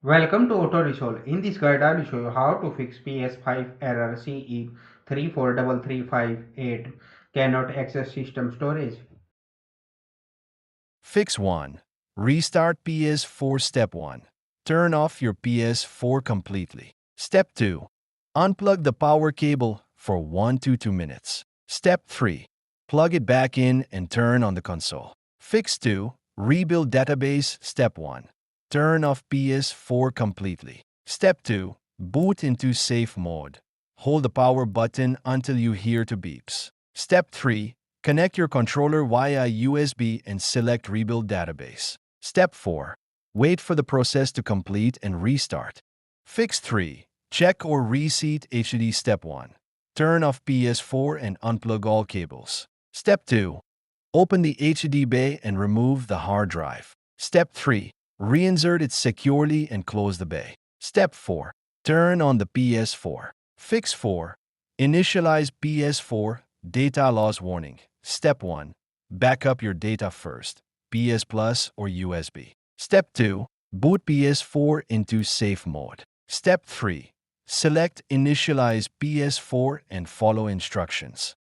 Welcome to Auto Resolve. In this guide, I will show you how to fix PS5 error CE-34335-8 cannot access system storage. Fix 1. Restart PS4. Step 1. Turn off your PS4 completely. Step 2. Unplug the power cable for 1 to 2 minutes. Step 3. Plug it back in and turn on the console. Fix 2. Rebuild database. Step 1. Turn off PS4 completely. Step 2. Boot into safe mode. Hold the power button until you hear two beeps. Step 3. Connect your controller via USB and select Rebuild Database. Step 4. Wait for the process to complete and restart. Fix 3. Check or reset HDD. Step 1. Turn off PS4 and unplug all cables. Step 2. Open the HDD bay and remove the hard drive. Step 3. Reinsert it securely and close the bay. Step 4. Turn on the PS4. Fix 4. Initialize PS4. Data loss warning. Step 1. Backup your data first, PS Plus or USB. Step 2. Boot PS4 into safe mode. Step 3. Select Initialize PS4 and follow instructions.